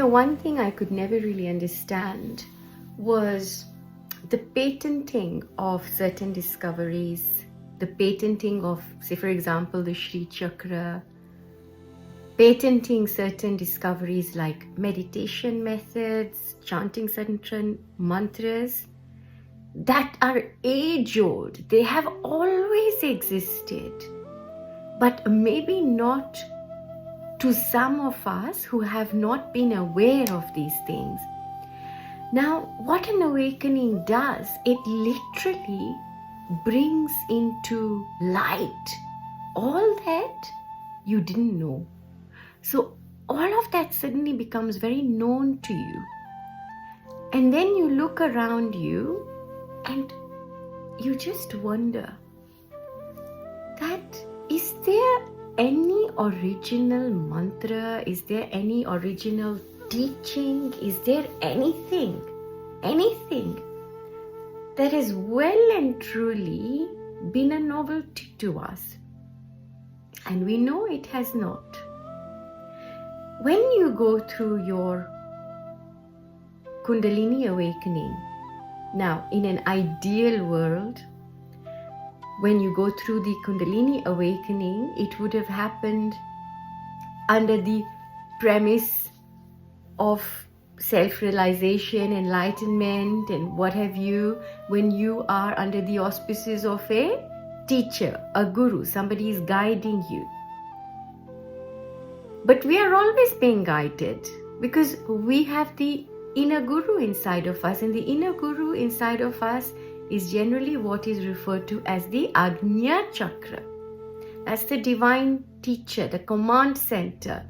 One thing I could never really understand was the patenting of certain discoveries, the patenting of, say, for example, the Shri Chakra, patenting certain discoveries like meditation methods, chanting certain mantras that are age-old. They have always existed, but maybe not to some of us who have not been aware of these things. Now, what an awakening does, it literally brings into light all that you didn't know. So all of that suddenly becomes very known to you. And then you look around you and you just wonder that, is there any original mantra? Is there any original teaching? Is there anything that has well and truly been a novelty to us? And we know it has not. When you go through your Kundalini awakening, now in an ideal world, when you go through the Kundalini awakening, it would have happened under the premise of self-realization, enlightenment, and what have you, when you are under the auspices of a teacher, a guru, somebody is guiding you. But we are always being guided because we have the inner guru inside of us, and the inner guru inside of us is generally what is referred to as the Ajna Chakra. That's the divine teacher, the command center,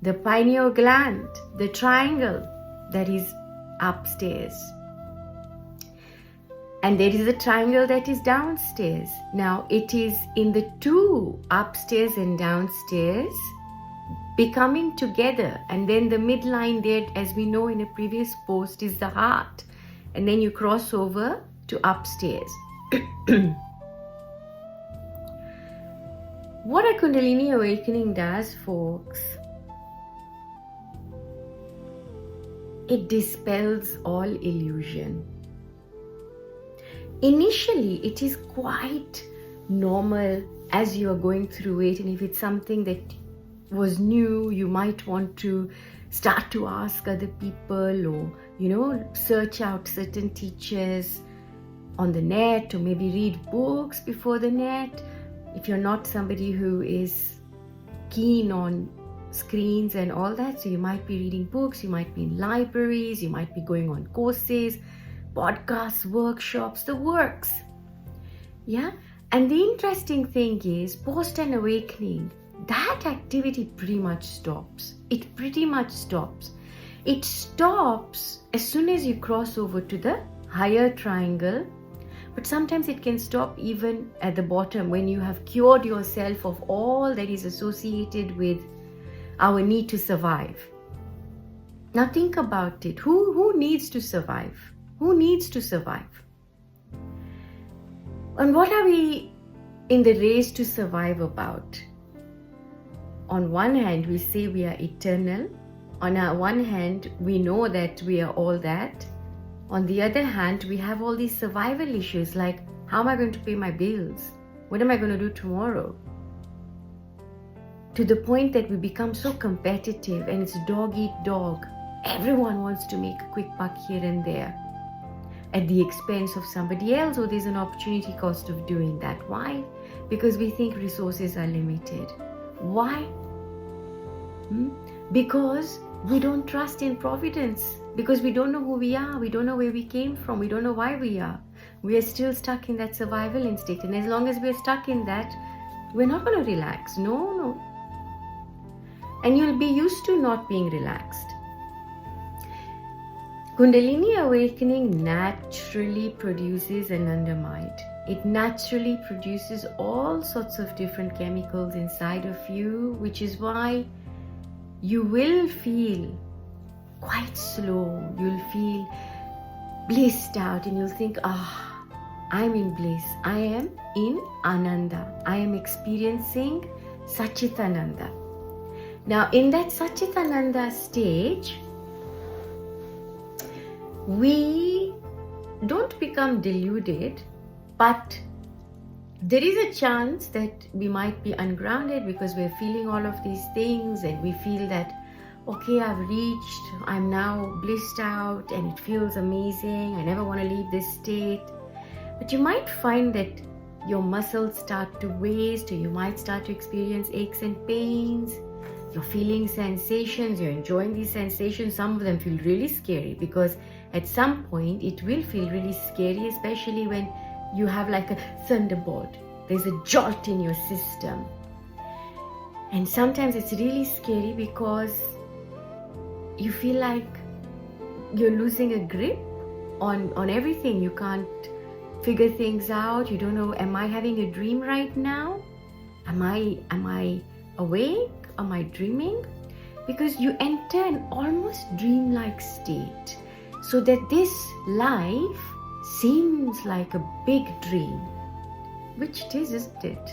the pineal gland, the triangle that is upstairs. And there is a triangle that is downstairs. Now it is in the two, upstairs and downstairs, becoming together, and then the midline there, as we know in a previous post, is the heart, and then you cross over to upstairs. What a Kundalini awakening does, folks, it dispels all illusion. Initially, it is quite normal as you are going through it, and if it's something that was new, you might want to start to ask other people, or search out certain teachers on the net, or maybe read books before the net. If you're not somebody who is keen on screens and all that, so you might be reading books, you might be in libraries, you might be going on courses, podcasts, workshops, the works. Yeah. And the interesting thing is, post an awakening, that activity pretty much stops. It pretty much stops. It stops as soon as you cross over to the higher triangle, but sometimes it can stop even at the bottom when you have cured yourself of all that is associated with our need to survive. Now think about it. Who needs to survive? Who needs to survive? And what are we in the race to survive about? On one hand, we say we are eternal. On our one hand, we know that we are all that. On the other hand, we have all these survival issues like, how am I going to pay my bills? What am I going to do tomorrow? To the point that we become so competitive, and it's dog eat dog. Everyone wants to make a quick buck here and there at the expense of somebody else, or there's an opportunity cost of doing that. Why? Because we think resources are limited. Why? Because we don't trust in providence, because we don't know who we are, we don't know where we came from, we don't know why we are. We are still stuck in that survival instinct, and as long as we're stuck in that, we're not going to relax. No. And you'll be used to not being relaxed. Kundalini awakening naturally produces anandamide. It naturally produces all sorts of different chemicals inside of you, which is why you will feel quite slow. You'll feel blissed out, and you'll think, I'm in bliss. I am in Ananda. I am experiencing Satchitananda. Now, in that Satchitananda stage, we don't become deluded, but there is a chance that we might be ungrounded because we're feeling all of these things and we feel that, okay, I've reached, I'm now blissed out and it feels amazing, I never want to leave this state. But you might find that your muscles start to waste, or you might start to experience aches and pains. You're feeling sensations, you're enjoying these sensations. Some of them feel really scary because at some point it will feel really scary, especially when you have like a thunderbolt. There's a jolt in your system. And sometimes it's really scary because you feel like you're losing a grip on everything. You can't figure things out. You don't know, am I having a dream right now? Am I awake? Am I dreaming? Because you enter an almost dreamlike state, so that this life seems like a big dream, which it is, isn't it?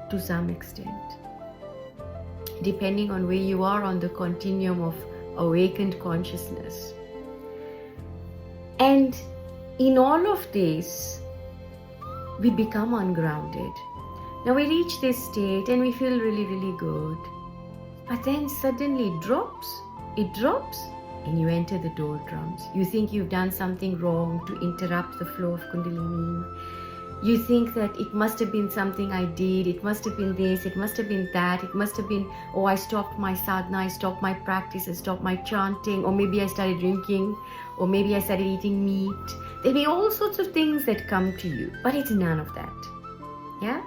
To some extent, depending on where you are on the continuum of awakened consciousness. And in all of this, we become ungrounded. Now we reach this state and we feel really, really good. But then suddenly it drops, and you enter the doldrums. You think you've done something wrong to interrupt the flow of Kundalini. You think that it must have been something I did, it must have been this, it must have been that, it must have been, oh, I stopped my sadhana, I stopped my practice, I stopped my chanting, or maybe I started drinking, or maybe I started eating meat. There'll be all sorts of things that come to you, but it's none of that. Yeah?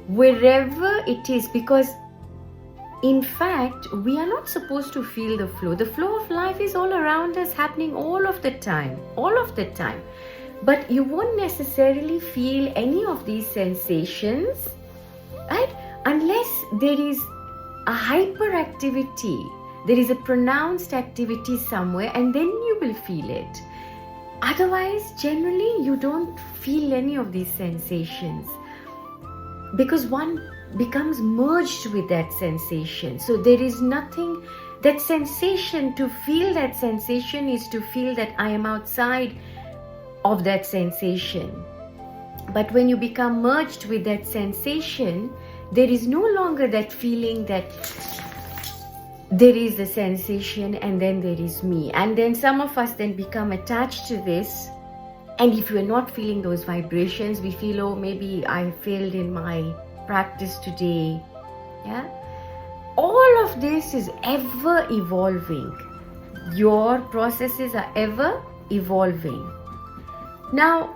Wherever it is, because in fact, we are not supposed to feel the flow. The flow of life is all around us, happening all of the time. But you won't necessarily feel any of these sensations, right? Unless there is a hyperactivity, there is a pronounced activity somewhere, and then you will feel it. Otherwise, generally, you don't feel any of these sensations because one becomes merged with that sensation. So there is nothing, that sensation, to feel that sensation is to feel that I am outside of that sensation. But when you become merged with that sensation, there is no longer that feeling that there is a sensation and then there is me. And then some of us then become attached to this. And if we're not feeling those vibrations, we feel, oh, maybe I failed in my practice today. Yeah, all of this is ever evolving. Your processes are ever evolving. Now,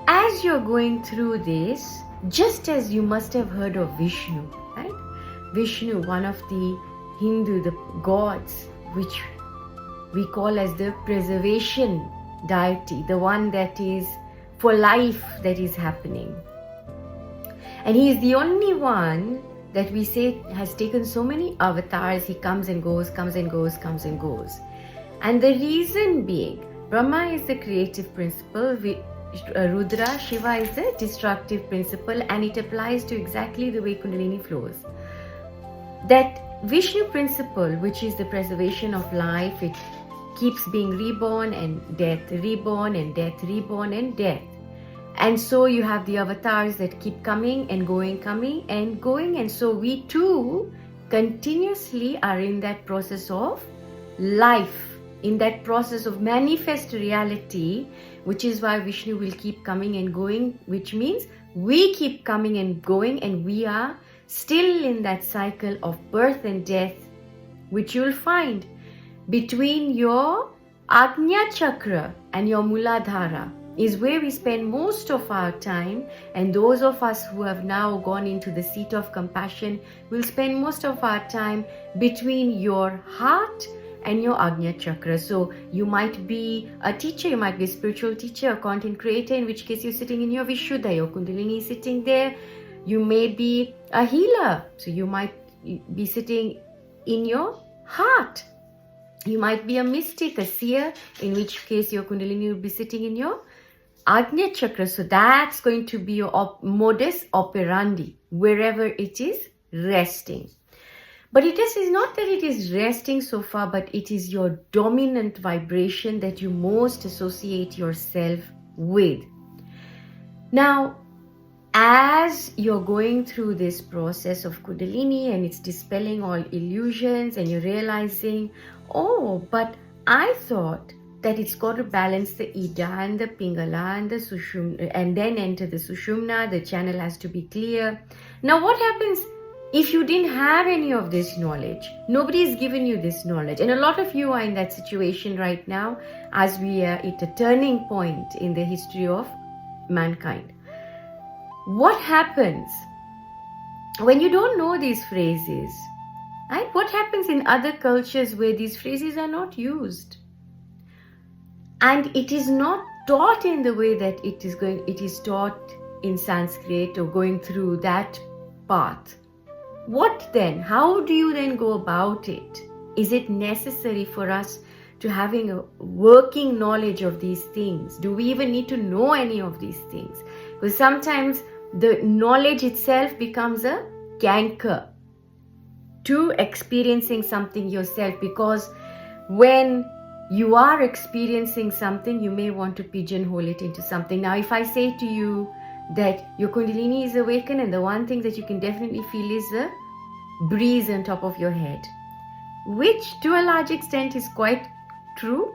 as you're going through this, just as you must have heard of Vishnu, right? Vishnu, one of the Hindu, the gods, which we call as the preservation deity, the one that is for life that is happening. And he is the only one that we say has taken so many avatars. He comes and goes, comes and goes, comes and goes. And the reason being, Brahma is the creative principle, Rudra, Shiva is the destructive principle, and it applies to exactly the way Kundalini flows. That Vishnu principle, which is the preservation of life, it keeps being reborn and death, reborn and death, reborn and death. And so you have the avatars that keep coming and going, coming and going. And so we too continuously are in that process of life, in that process of manifest reality, which is why Vishnu will keep coming and going, which means we keep coming and going, and we are still in that cycle of birth and death, which you'll find between your Ajna Chakra and your Muladhara is where we spend most of our time. And those of us who have now gone into the seat of compassion will spend most of our time between your heart and your Ajna Chakra. So you might be a teacher, you might be a spiritual teacher, a content creator, in which case you're sitting in your Vishuddha, your Kundalini is sitting there. You may be a healer, so you might be sitting in your heart. You might be a mystic, a seer, in which case your Kundalini will be sitting in your Ajna Chakra. So that's going to be your modus operandi, wherever it is resting. But it is not that it is resting so far, but it is your dominant vibration that you most associate yourself with. Now, as you're going through this process of Kundalini and it's dispelling all illusions and you're realizing, oh, but I thought that it's got to balance the Ida and the Pingala and the Sushumna and then enter the Sushumna, the channel has to be clear. Now what happens if you didn't have any of this knowledge? Nobody's given you this knowledge, and a lot of you are in that situation right now as we are at a turning point in the history of mankind. What happens when you don't know these phrases? Right? What happens in other cultures where these phrases are not used? And it is not taught in the way that it is taught in Sanskrit or going through that path. What then? How do you then go about it? Is it necessary for us to having a working knowledge of these things? Do we even need to know any of these things? Because sometimes the knowledge itself becomes a canker to experiencing something yourself, because when you are experiencing something, you may want to pigeonhole it into something. Now, if I say to you that your Kundalini is awakened, and the one thing that you can definitely feel is the breeze on top of your head, which to a large extent is quite true,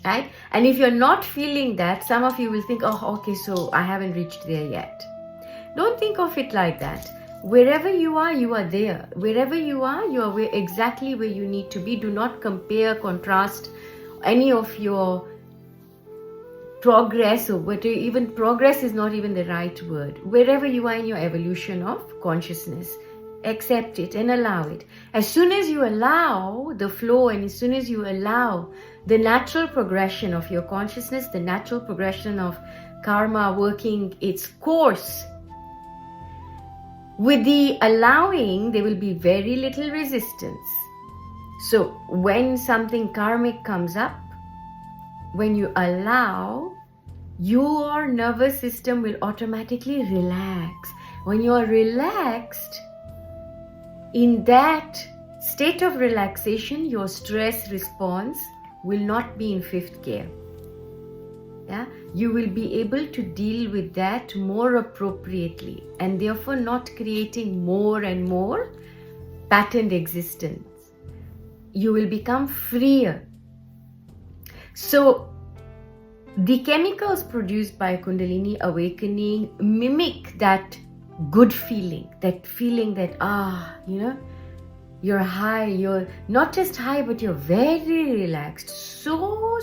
right? And if you're not feeling that, some of you will think, oh, okay, so I haven't reached there yet. Don't think of it like that. Wherever you are there. Wherever you are exactly where you need to be. Do not compare, contrast any of your progress, or whether even progress is not even the right word. Wherever you are in your evolution of consciousness, accept it and allow it. As soon as you allow the flow, and as soon as you allow the natural progression of your consciousness, the natural progression of karma working its course, with the allowing, there will be very little resistance. So when something karmic comes up, when you allow, your nervous system will automatically relax. When you are relaxed, in that state of relaxation, your stress response will not be in fifth gear. Yeah, you will be able to deal with that more appropriately, and therefore not creating more and more patterned existence. You will become freer. So the chemicals produced by Kundalini awakening mimic that good feeling, that you're high, you're not just high, but you're very relaxed, so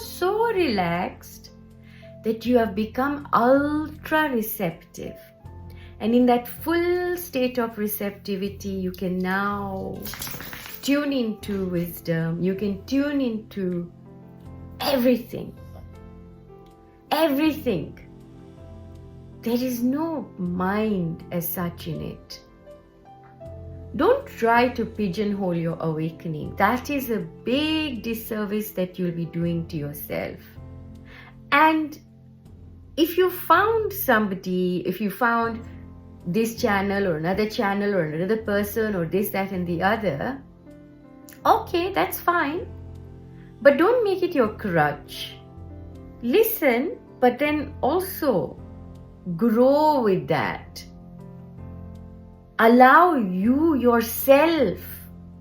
relaxed that you have become ultra receptive. And in that full state of receptivity, you can now tune into wisdom. You can tune into everything. Everything. There is no mind as such in it. Don't try to pigeonhole your awakening. That is a big disservice that you'll be doing to yourself. And if you found somebody, if you found this channel or another person or this, that and the other, okay, that's fine. But don't make it your crutch. Listen, but then also grow with that. Allow you yourself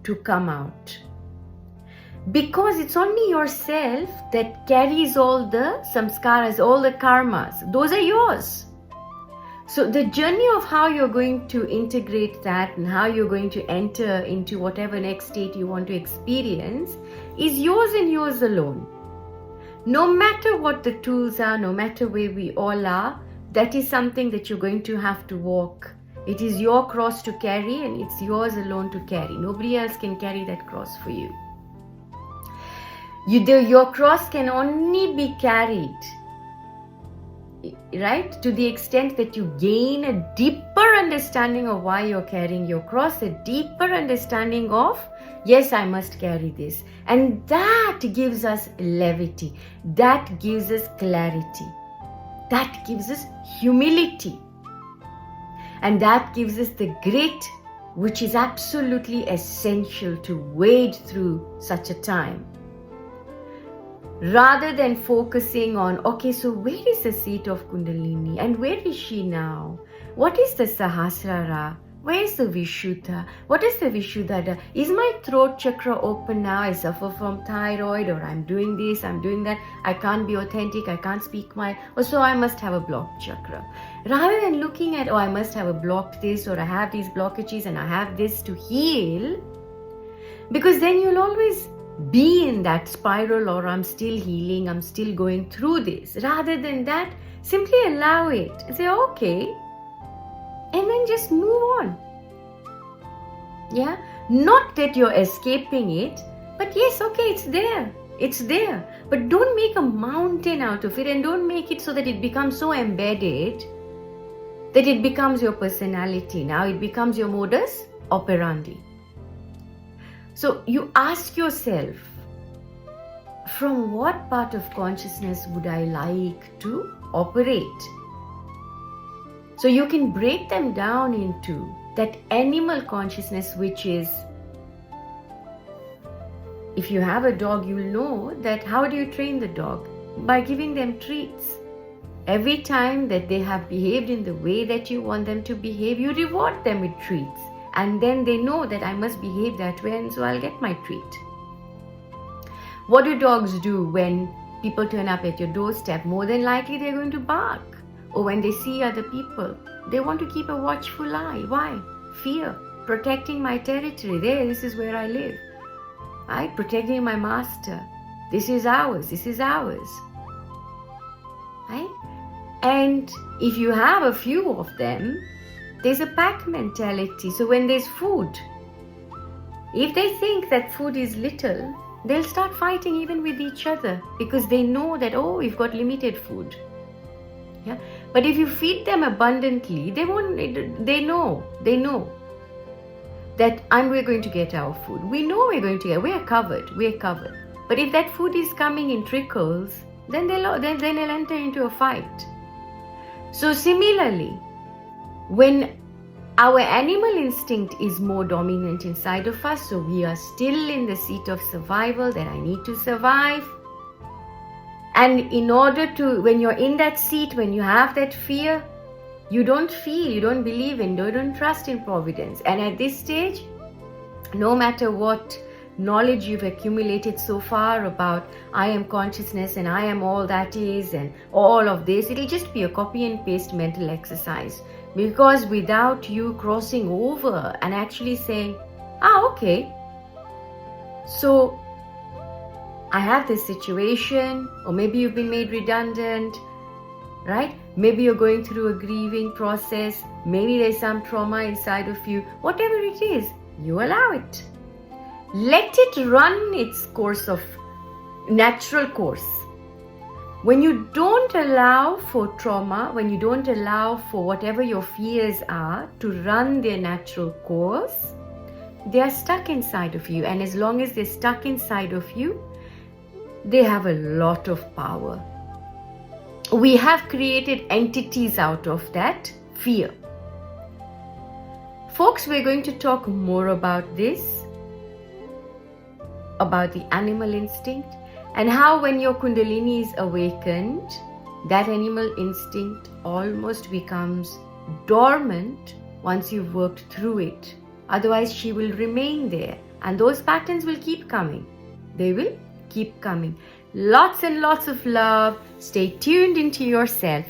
to come out. Because it's only yourself that carries all the samskaras, all the karmas. Those are yours. So the journey of how you're going to integrate that and how you're going to enter into whatever next state you want to experience is yours and yours alone. No matter what the tools are, no matter where we all are, that is something that you're going to have to walk. It is your cross to carry, and it's yours alone to carry. Nobody else can carry that cross for you. Your cross can only be carried, right, to the extent that you gain a deeper understanding of why you're carrying your cross, a deeper understanding of, yes, I must carry this. And that gives us levity, that gives us clarity, that gives us humility, and that gives us the great which is absolutely essential to wade through such a time. Rather than focusing on, okay, so where is the seat of Kundalini and where is she now? What is the Sahasrara? Where is the Vishuddha? What is the Vishuddha? Is my throat chakra open now? I suffer from thyroid, or I'm doing this, I'm doing that. I can't be authentic, I can't speak or so I must have a blocked chakra. Rather than looking at, oh, I must have a blocked this, or I have these blockages and I have this to heal, because then you'll always be in that spiral, or I'm still healing, I'm still going through this. Rather than that, simply allow it and say, okay, and then just move on. Yeah, not that you're escaping it, but yes, okay, it's there, but don't make a mountain out of it, and don't make it so that it becomes so embedded that it becomes your personality. Now it becomes your modus operandi. So you ask yourself, from what part of consciousness would I like to operate? So you can break them down into that animal consciousness, which is, if you have a dog, you'll know that how do you train the dog? By giving them treats. Every time that they have behaved in the way that you want them to behave, you reward them with treats. And then they know that I must behave that way, and so I'll get my treat. What do dogs do when people turn up at your doorstep? More than likely they're going to bark. Or when they see other people, they want to keep a watchful eye. Why? Fear. Protecting my territory. This is where I live. Right? Protecting my master. This is ours. Right? And if you have a few of them, there's a pack mentality. So when there's food, if they think that food is little, they'll start fighting even with each other, because they know that, oh, we've got limited food. Yeah. But if you feed them abundantly, they know that we're going to get our food. We know we're covered. But if that food is coming in trickles, then they'll enter into a fight. So similarly, when our animal instinct is more dominant inside of us, so we are still in the seat of survival, that I need to survive. And in order to, when you're in that seat, when you have that fear, you don't feel, you don't believe in, you don't trust in providence. And at this stage, no matter what knowledge you've accumulated so far about I am consciousness and I am all that is and all of this, it'll just be a copy and paste mental exercise. Because without you crossing over and actually saying, okay, so I have this situation, or maybe you've been made redundant, right? Maybe you're going through a grieving process, maybe there's some trauma inside of you, whatever it is, you allow it. Let it run its course of natural course. When you don't allow for trauma, when you don't allow for whatever your fears are to run their natural course, they are stuck inside of you. And as long as they're stuck inside of you, they have a lot of power. We have created entities out of that fear. Folks, we're going to talk more about this, about the animal instinct, and how when your Kundalini is awakened, that animal instinct almost becomes dormant once you've worked through it. Otherwise, she will remain there, and those patterns will keep coming. They will keep coming. Lots and lots of love. Stay tuned into yourself.